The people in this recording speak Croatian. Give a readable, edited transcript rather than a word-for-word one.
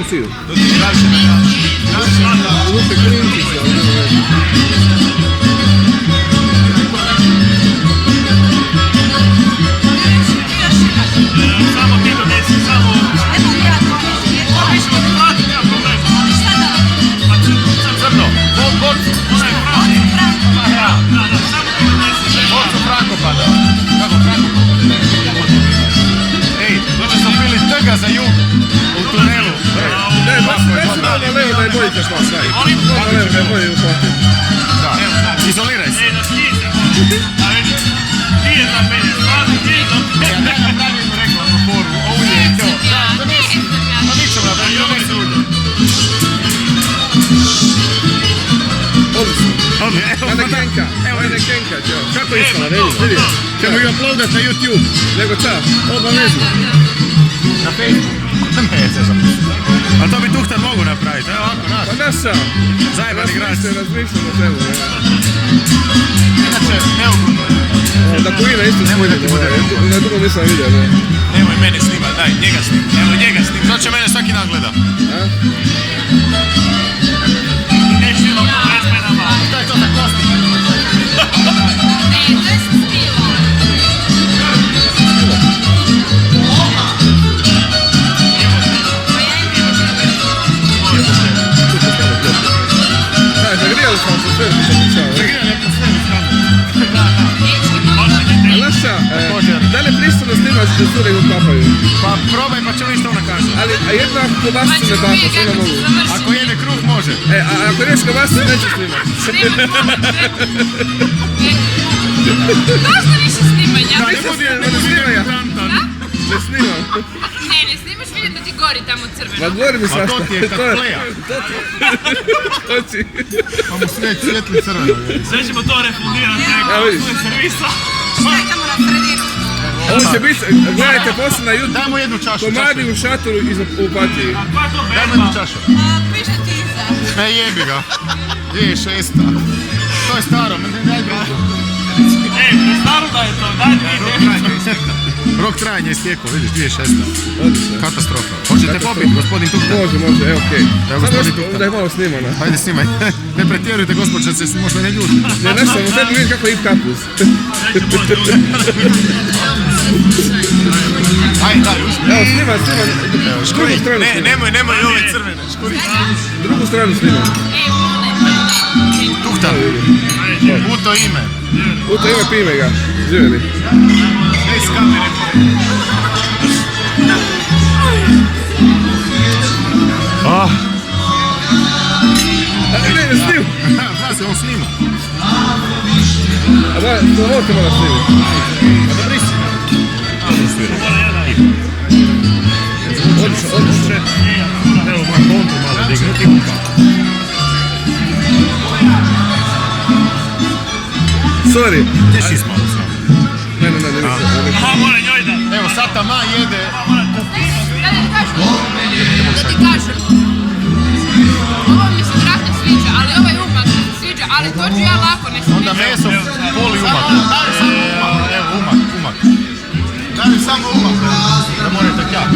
porciju. To ti traži na Lupe klinčice, ali nema veze. samo ti donesi, samo... Mi ćemo ti platiti, nema problema. Pa crno, borcu, onaj Franko. Ja, samo ti donesi. Borcu Frankopada. Kako Frankopada? Ej, dođe smo bili trga za jug u tunelu. Ne, baš na levo da je bolji kaš vas, daj. Na levo da je bolji uhvatiti. Da, izoliraj se. A vidi, nije za mene, stvarno nije za mene. Ja daj napravim reklamnu foru, ovo je to. Da, donesi. Pa mi ćemo napraviti, donesi ulje. Odlično. Evo, Manekenka, manekenka, čao. Kako je iskala, vidi? ćemo ga uploadat na YouTube. Nego ča, obavezno. Na Facebooku. Ne, se sam. Ali to bi Tuhtar mogu napraviti, evo ovako naš. Pa naša. Zajebani igrač. Razmišljam o temu. Inače, neugodno je. Da Kuina isto snima. Nemoj da ti bude neugodno. Na drugom nisam vidio, ne. Nemoj mene snima, daj, njega snim. Evo njega snim. To će mene svaki dan gleda. A? Neći ono pred menama. Šta je to za kosti? Zagrijali smo se sve što sam pričao. Zagrijali smo sve u kamu. A naša, da li pristojno snimaš da cure ga ukapaju? Pa probaj pa ćemo ništa ona kaže. Ali, a jedna kobasicu ne bapa, sve ne mogu. Ako jede kruh može. A ako ješ kobasicu nećeš snimat. Dosta više snimanja. Da, ne snima ja. Ne snimam. Ne snimaš, vidim da ti gori tamo crveno. Ma gori mi A svašta. to ti je kad pleja. To ti. Pa mu svijetli crveno. Sve ćemo to refundirati. Evo vidiš. Šta je tamo na sredinu? Ovo će biti, gledajte poslije na YouTube. Dajmo jednu čašu. Komadi u šatoru i u patiji. Dajmo jednu čašu. Piše ti iza. Ne jebi ga. 2006. To je staro, meni daj drugo. Staro da je to, daj 2006. Rok trajanja je istijekao, vidiš, 2006. Odlično. Katastrofa. Hoćete pobiti, gospodin Tuhtar? Može, evo okej. Evo, Samo gospodin još Tuhtar. da je malo snimana. Hajde snimaj. Ne pretjerujte gospođa, se možda ne ljuti. Ne, nešto, u tebi vidim kako je ip kapuz. Hajde, daj, uspije. Evo, snimaj. Drugu stranu snimaj. Nemoj ove crvene, škuri. Drugu stranu snimaj. Tuhtar, u to ime. U to ime pime ga. Živjeli. Bez kamere. Ne, snim. Zna se, on snima. A da, ovo te mora snimiti. A da brisi. Odlično. Evo, moj kontu malo dignuti. Sorry. Gdje si smo? Ne mislim. Aha, mora njoj da. Evo, sad ta ma jede. Da ti kažem. Ovo mi se strašno sviđa, ali ovaj umak mi se sviđa, ali to ću ja lako nešto. Onda meso, poli umak. Evo, umak. Daj samo umak. Da morate kjak.